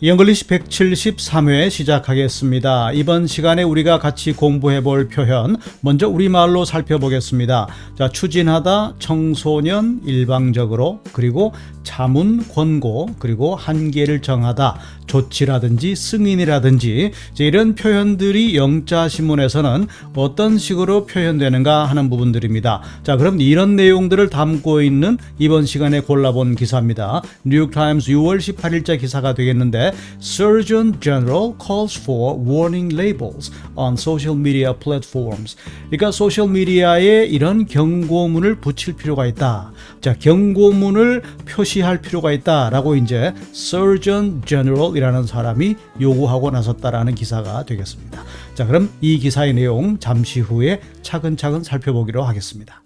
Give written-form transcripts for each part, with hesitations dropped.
잉글리시 173회 시작하겠습니다. 이번 시간에 우리가 같이 공부해 볼 표현 먼저 우리말로 살펴보겠습니다. 자, 추진하다, 청소년, 일방적으로, 그리고 자문, 권고, 그리고 한계를 정하다, 조치라든지 승인이라든지 이런 표현들이 영자신문에서는 어떤 식으로 표현되는가 하는 부분들입니다. 자, 그럼 이런 내용들을 담고 있는 이번 시간에 골라본 기사입니다. 뉴욕타임스 6월 18일자 기사가 되겠는데 Surgeon General calls for warning labels on social media platforms. 그러니까 소셜미디어에 이런 경고문을 붙일 필요가 있다. 자, 경고문을 표시할 필요가 있다라고 이제 Surgeon General이라는 사람이 요구하고 나섰다라는 기사가 되겠습니다. 자, 그럼 이 기사의 내용 잠시 후에 차근차근 살펴보기로 하겠습니다.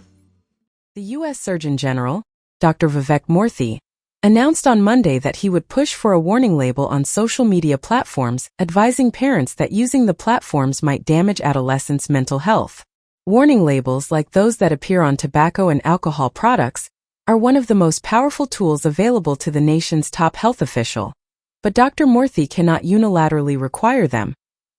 The U.S. Surgeon General, Dr. Vivek Murthy, announced on Monday that he would push for a warning label on social media platforms advising parents that using the platforms might damage adolescents' mental health. Warning labels like those that appear on tobacco and alcohol products are one of the most powerful tools available to the nation's top health official. But Dr. Murthy cannot unilaterally require them.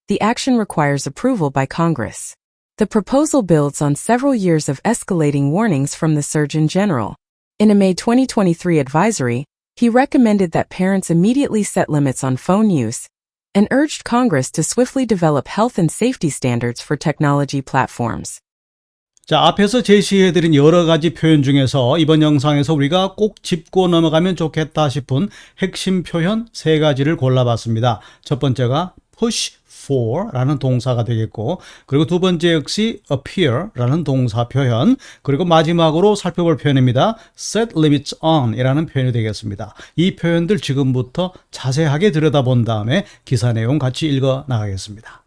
The action requires approval by Congress. The proposal builds on several years of escalating warnings from the Surgeon General. In a May 2023 advisory, he recommended that parents immediately set limits on phone use and urged Congress to swiftly develop health and safety standards for technology platforms. 자, 앞에서 제시해드린 여러 가지 표현 중에서 이번 영상에서 우리가 꼭 짚고 넘어가면 좋겠다 싶은 핵심 표현 세 가지를 골라봤습니다. 첫 번째가 push for 라는 동사가 되겠고, 그리고 두 번째 역시 appear 라는 동사 표현, 그리고 마지막으로 살펴볼 표현입니다. set limits on 이라는 표현이 되겠습니다. 이 표현들 지금부터 자세하게 들여다본 다음에 기사 내용 같이 읽어 나가겠습니다.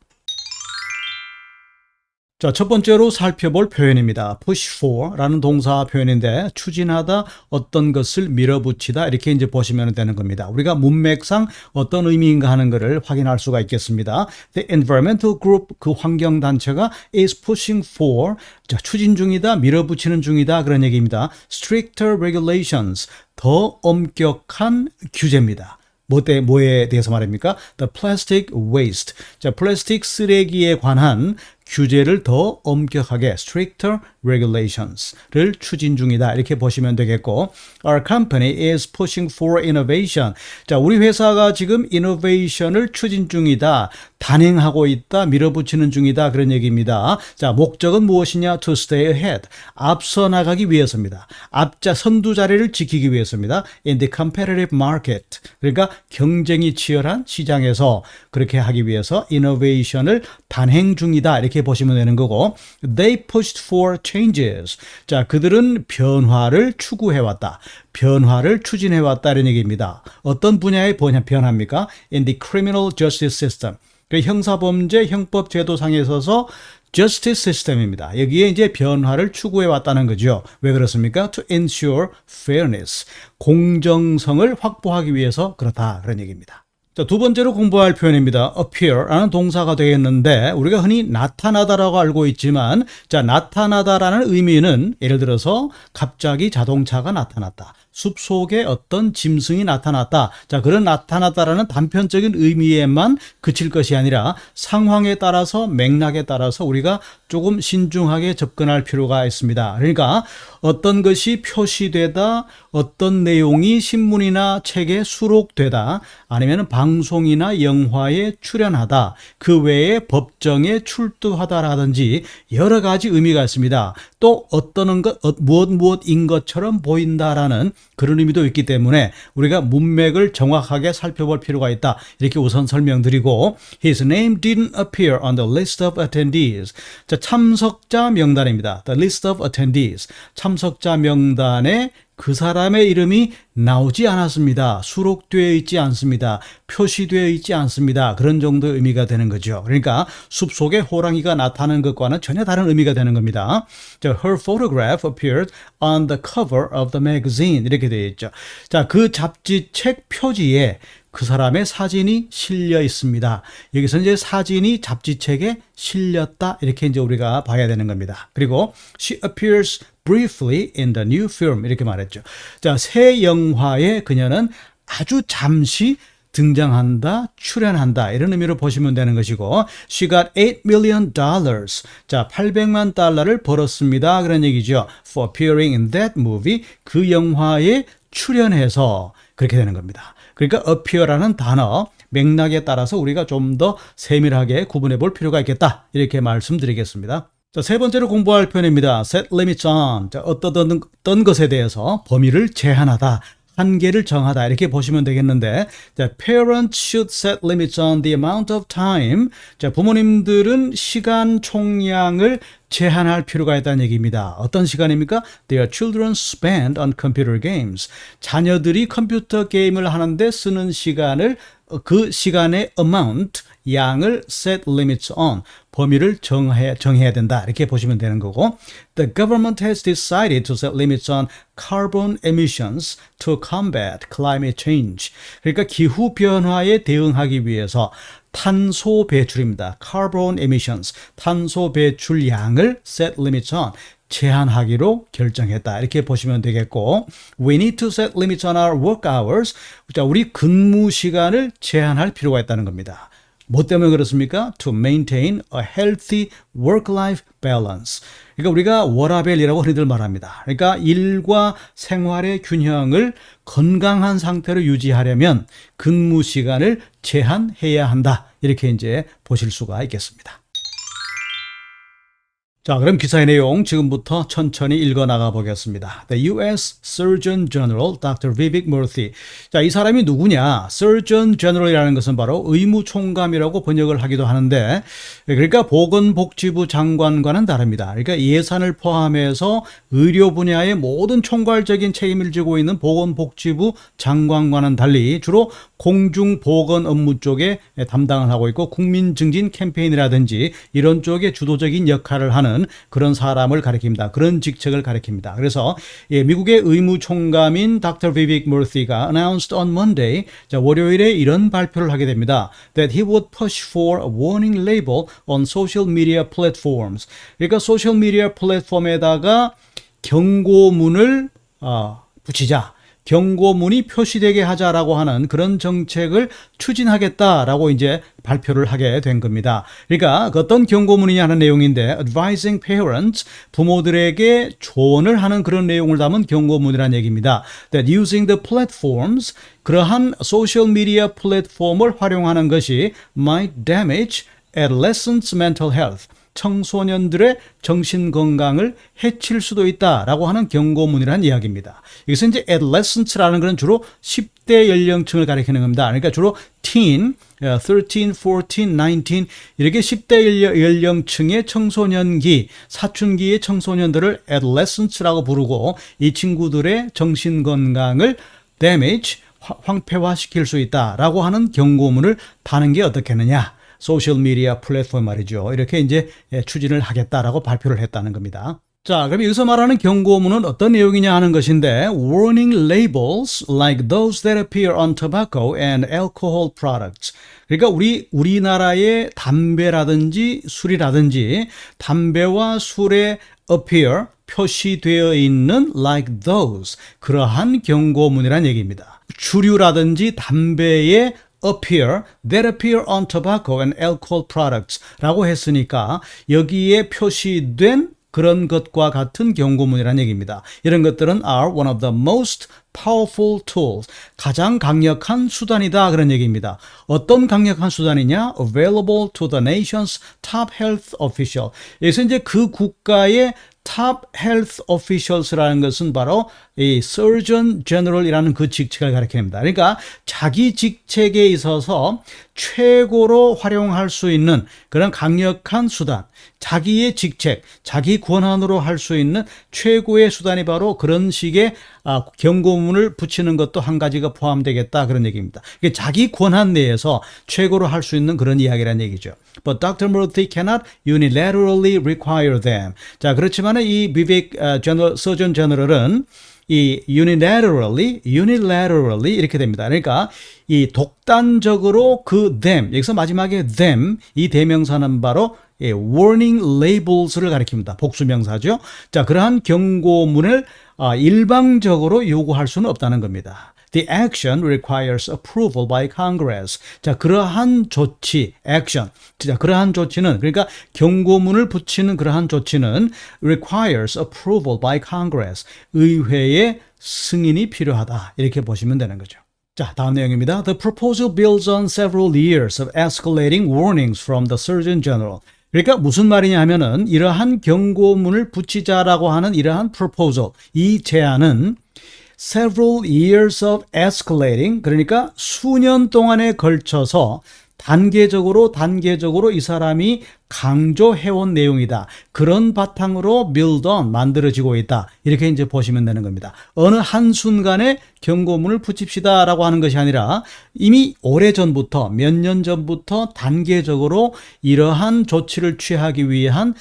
자, 첫 번째로 살펴볼 표현입니다. push for 라는 동사 표현인데 추진하다, 어떤 것을 밀어붙이다 이렇게 이제 보시면 되는 겁니다. 우리가 문맥상 어떤 의미인가 하는 것을 확인할 수가 있겠습니다. The environmental group, 그 환경단체가 is pushing for, 자, 추진 중이다, 밀어붙이는 중이다 그런 얘기입니다. stricter regulations, 더 엄격한 규제입니다. 뭐에 대해서 말입니까? The plastic waste. 자, 플라스틱 쓰레기에 관한 규제를 더 엄격하게 stricter regulations를 추진 중이다 이렇게 보시면 되겠고, Our company is pushing for innovation. 자, 우리 회사가 지금 innovation을 추진 중이다, 단행하고 있다, 밀어붙이는 중이다 그런 얘기입니다. 자, 목적은 무엇이냐? To stay ahead. 앞서 나가기 위해서입니다. 앞자 선두 자리를 지키기 위해서입니다. In the competitive market. 그러니까 경쟁이 치열한 시장에서 그렇게 하기 위해서 innovation을 단행 중이다 이렇게 보시면 되는 거고, They pushed for changes. 자, 그들은 변화를 추구해왔다. 변화를 추진해왔다 이런 얘기입니다. 어떤 분야의 변화입니까? In the criminal justice system. 그 형사범죄 형법제도상에 있어서 justice system입니다. 여기에 이제 변화를 추구해왔다는 거죠. 왜 그렇습니까? To ensure fairness. 공정성을 확보하기 위해서 그렇다 그런 얘기입니다. 자, 두 번째로 공부할 표현입니다. appear라는 동사가 되겠는데 우리가 흔히 나타나다라고 알고 있지만, 자, 나타나다라는 의미는 예를 들어서 갑자기 자동차가 나타났다, 숲속에 어떤 짐승이 나타났다. 자, 그런 나타났다라는 단편적인 의미에만 그칠 것이 아니라 상황에 따라서 맥락에 따라서 우리가 조금 신중하게 접근할 필요가 있습니다. 그러니까 어떤 것이 표시되다, 어떤 내용이 신문이나 책에 수록되다, 아니면 방송이나 영화에 출연하다, 그 외에 법정에 출두하다라든지 여러 가지 의미가 있습니다. 또 어떤 것, 무엇인 것처럼 보인다라는 그런 의미도 있기 때문에 우리가 문맥을 정확하게 살펴볼 필요가 있다 이렇게 우선 설명드리고, His name didn't appear on the list of attendees. 자, 참석자 명단입니다. The list of attendees. 참석자 명단에 그 사람의 이름이 나오지 않았습니다. 수록되어 있지 않습니다. 표시되어 있지 않습니다. 그런 정도의 의미가 되는 거죠. 그러니까 숲속에 호랑이가 나타나는 것과는 전혀 다른 의미가 되는 겁니다. 자, her photograph appeared on the cover of the magazine 이렇게 되어 있죠. 자, 그 잡지 책 표지에 그 사람의 사진이 실려 있습니다. 여기서 이제 사진이 잡지책에 실렸다 이렇게 이제 우리가 봐야 되는 겁니다. 그리고 she appears briefly in the new film 이렇게 말했죠. 자, 새 영화에 그녀는 아주 잠시 등장한다, 출연한다 이런 의미로 보시면 되는 것이고 She got $8 million. 자, 800만 달러를 벌었습니다. 그런 얘기죠. For appearing in that movie. 그 영화에 출연해서 그렇게 되는 겁니다. 그러니까 appear라는 단어 맥락에 따라서 우리가 좀 더 세밀하게 구분해 볼 필요가 있겠다. 이렇게 말씀드리겠습니다. 자, 세 번째로 공부할 표현입니다. set limits on. 자, 어떤 것에 대해서 범위를 제한하다. 한계를 정하다 이렇게 보시면 되겠는데 자, parents should set limits on the amount of time. 자, 부모님들은 시간 총량을 제한할 필요가 있다는 얘기입니다. 어떤 시간입니까? Their children spend on computer games. 자녀들이 컴퓨터 게임을 하는데 쓰는 시간을 그 시간의 amount, 양을 set limits on, 범위를 정해야 된다. 이렇게 보시면 되는 거고 The government has decided to set limits on carbon emissions to combat climate change. 그러니까 기후 변화에 대응하기 위해서 탄소 배출입니다. carbon emissions, 탄소 배출량을 set limits on, 제한하기로 결정했다. 이렇게 보시면 되겠고 We need to set limits on our work hours. 자, 우리 근무 시간을 제한할 필요가 있다는 겁니다. 뭐 때문에 그렇습니까? To maintain a healthy work-life balance. 그러니까 우리가 워라밸이라고 흔히들 말합니다. 그러니까 일과 생활의 균형을 건강한 상태로 유지하려면 근무 시간을 제한해야 한다. 이렇게 이제 보실 수가 있겠습니다. 자, 그럼 기사의 내용 지금부터 천천히 읽어 나가 보겠습니다. The U.S. Surgeon General Dr. Vivek Murthy. 자, 이 사람이 누구냐? Surgeon General이라는 것은 바로 의무총감이라고 번역을 하기도 하는데, 그러니까 보건복지부 장관과는 다릅니다. 그러니까 예산을 포함해서 의료 분야의 모든 총괄적인 책임을 지고 있는 보건복지부 장관과는 달리 주로 공중보건 업무 쪽에 담당을 하고 있고 국민증진 캠페인이라든지 이런 쪽에 주도적인 역할을 하는 그런 사람을 가리킵니다. 그런 직책을 가리킵니다. 그래서 미국의 의무총감인 Dr. Vivek Murthy가 announced on Monday, 자, 월요일에 이런 발표를 하게 됩니다. That he would push for a warning label on social media platforms. 그러니까 소셜미디어 플랫폼에다가 경고문을 붙이자. 경고문이 표시되게 하자라고 하는 그런 정책을 추진하겠다라고 이제 발표를 하게 된 겁니다. 그러니까 어떤 경고문이냐 하는 내용인데 advising parents, 부모들에게 조언을 하는 그런 내용을 담은 경고문이라는 얘기입니다. That using the platforms, 그러한 소셜미디어 플랫폼을 활용하는 것이 might damage adolescents' mental health, 청소년들의 정신건강을 해칠 수도 있다라고 하는 경고문이라는 이야기입니다. 여기서 이제 adolescents라는 것은 주로 10대 연령층을 가리키는 겁니다. 그러니까 주로 teen, 13, 14, 19 이렇게 10대 연령층의 청소년기, 사춘기의 청소년들을 adolescents라고 부르고 이 친구들의 정신건강을 damage, 황폐화시킬 수 있다라고 하는 경고문을 다는 게 어떻겠느냐. 소셜미디어 플랫폼 말이죠. 이렇게 이제 추진을 하겠다라고 발표를 했다는 겁니다. 자, 그럼 여기서 말하는 경고문은 어떤 내용이냐 하는 것인데 warning labels like those that appear on tobacco and alcohol products. 그러니까 우리나라의 담배라든지 술이라든지 담배와 술에 appear, 표시되어 있는 like those, 그러한 경고문이란 얘기입니다. 주류라든지 담배에 appear, that appear on tobacco and alcohol products 라고 했으니까 여기에 표시된 그런 것과 같은 경고문이라는 얘기입니다. 이런 것들은 are one of the most powerful tools, 가장 강력한 수단이다 그런 얘기입니다. 어떤 강력한 수단이냐? Available to the nation's top health official. 여기서 이제 그 국가의 top health officials라는 것은 바로 이 Surgeon General이라는 그 직책을 가리킵니다. 그러니까 자기 직책에 있어서 최고로 활용할 수 있는 그런 강력한 수단, 자기의 직책, 자기 권한으로 할 수 있는 최고의 수단이 바로 그런 식의 경고문을 붙이는 것도 한 가지가 포함되겠다 그런 얘기입니다. 이게 자기 권한 내에서 최고로 할 수 있는 그런 이야기라는 얘기죠. But Dr. Murthy cannot unilaterally require them. 자, 그렇지만 이 비백 Surgeon General은 이 unilaterally 이렇게 됩니다. 그러니까 이 독단적으로 그 them, 여기서 마지막에 them, 이 대명사는 바로 warning labels를 가리킵니다. 복수명사죠. 자, 그러한 경고문을 일방적으로 요구할 수는 없다는 겁니다. The action requires approval by Congress. 자, 그러한 조치, action. 자, 그러한 조치는, 그러니까 경고문을 붙이는 그러한 조치는 requires approval by Congress. 의회의 승인이 필요하다. 이렇게 보시면 되는 거죠. 자, 다음 내용입니다. The proposal builds on several years of escalating warnings from the Surgeon General. 그러니까 무슨 말이냐 하면은 이러한 경고문을 붙이자라고 하는 이러한 proposal, 이 제안은 several years of escalating, 그러니까 수년 동안에 걸쳐서 단계적으로 이 사람이 강조해온 내용이다. 그런 바탕으로 build on, 만들어지고 있다. 이렇게 이제 보시면 되는 겁니다. 어느 한순간에 경고문을 붙입시다라고 하는 것이 아니라 이미 오래전부터, 몇 년 전부터 단계적으로 이러한 조치를 취하기 위한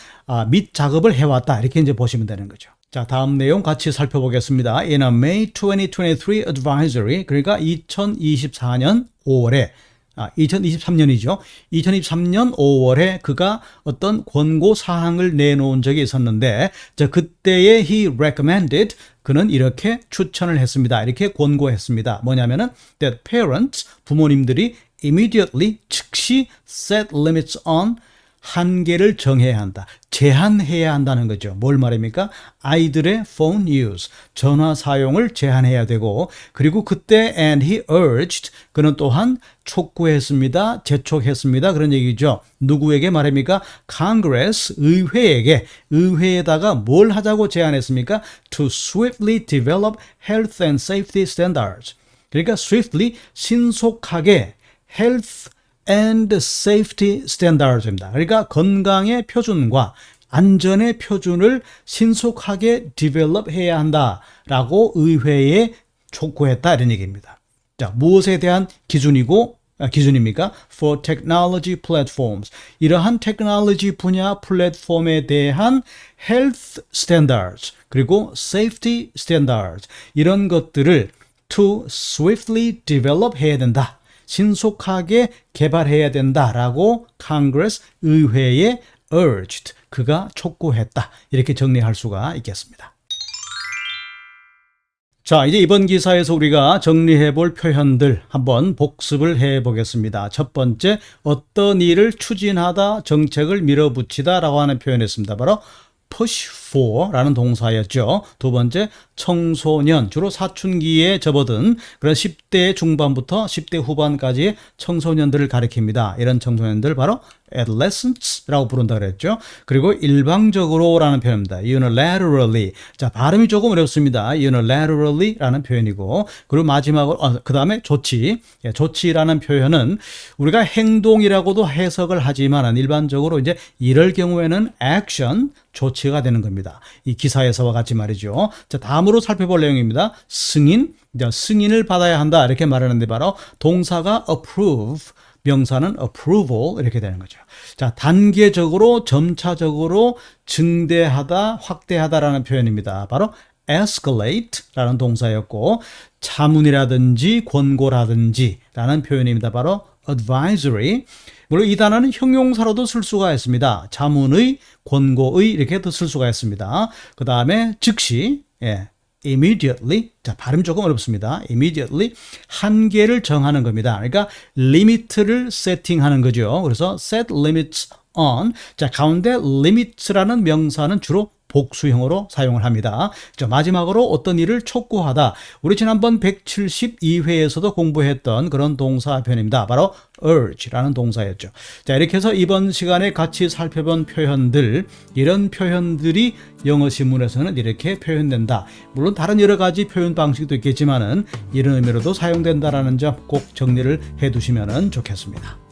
밑 작업을 해왔다. 이렇게 이제 보시면 되는 거죠. 자, 다음 내용 같이 살펴보겠습니다. In a May 2023 advisory, 그러니까 2024년 5월에 2023년이죠. 2023년 5월에 그가 어떤 권고 사항을 내놓은 적이 있었는데, 자, 그때에 he recommended, 그는 이렇게 추천을 했습니다. 이렇게 권고했습니다. 뭐냐면은 that parents, 부모님들이 immediately, 즉시 set limits on, 한계를 정해야 한다. 제한해야 한다는 거죠. 뭘 말입니까? 아이들의 phone use, 전화 사용을 제한해야 되고, 그리고 그때 and he urged, 그는 또한 촉구했습니다. 재촉했습니다. 그런 얘기죠. 누구에게 말입니까? Congress, 의회에다가 뭘 하자고 제안했습니까? To swiftly develop health and safety standards. 그러니까 swiftly, 신속하게 health and safety standards입니다. 그러니까 건강의 표준과 안전의 표준을 신속하게 develop 해야 한다라고 의회에 촉구했다 이런 얘기입니다. 자, 무엇에 대한 기준입니까? For technology platforms. 이러한 테크놀로지 분야 플랫폼에 대한 health standards 그리고 safety standards 이런 것들을 to swiftly develop 해야 된다. 신속하게 개발해야 된다라고 Congress, 의회에 urged, 그가 촉구했다. 이렇게 정리할 수가 있겠습니다. 자, 이제 이번 기사에서 우리가 정리해 볼 표현들 한번 복습을 해 보겠습니다. 첫 번째, 어떤 일을 추진하다, 정책을 밀어붙이다 라고 하는 표현이었습니다. 바로 push for 라는 동사였죠. 두 번째, 청소년, 주로 사춘기에 접어든 그런 10대 중반부터 10대 후반까지의 청소년들을 가리킵니다. 이런 청소년들 바로 adolescents라고 부른다 그랬죠. 그리고 일방적으로 라는 표현입니다. unilaterally. 자, 발음이 조금 어렵습니다. unilaterally 라는 표현이고, 그리고 마지막으로 그 다음에 조치. 조치라는 표현은 우리가 행동이라고도 해석을 하지만 일반적으로 이제 이럴 경우에는 action, 조치가 되는 겁니다. 이 기사에서와 같이 말이죠. 자, 다음으로 살펴볼 내용입니다. 승인, 승인을 받아야 한다 이렇게 말하는데 바로 동사가 approve, 명사는 approval 이렇게 되는 거죠. 자, 단계적으로, 점차적으로 증대하다, 확대하다라는 표현입니다. 바로 escalate라는 동사였고, 자문이라든지 권고라든지 라는 표현입니다. 바로 advisory. 물론 이 단어는 형용사로도 쓸 수가 있습니다. 자문의, 권고의 이렇게도 쓸 수가 있습니다. 그 다음에 즉시, immediately. 자, 발음 조금 어렵습니다. immediately. 한계를 정하는 겁니다. 그러니까 limit를 세팅하는 거죠. 그래서 set limits on. 자, 가운데 limits라는 명사는 주로 복수형으로 사용을 합니다. 자, 마지막으로 어떤 일을 촉구하다. 우리 지난번 172회에서도 공부했던 그런 동사 표현입니다. 바로 urge라는 동사였죠. 자, 이렇게 해서 이번 시간에 같이 살펴본 표현들, 이런 표현들이 영어 신문에서는 이렇게 표현된다. 물론 다른 여러 가지 표현 방식도 있겠지만은 이런 의미로도 사용된다라는 점 꼭 정리를 해 두시면 좋겠습니다.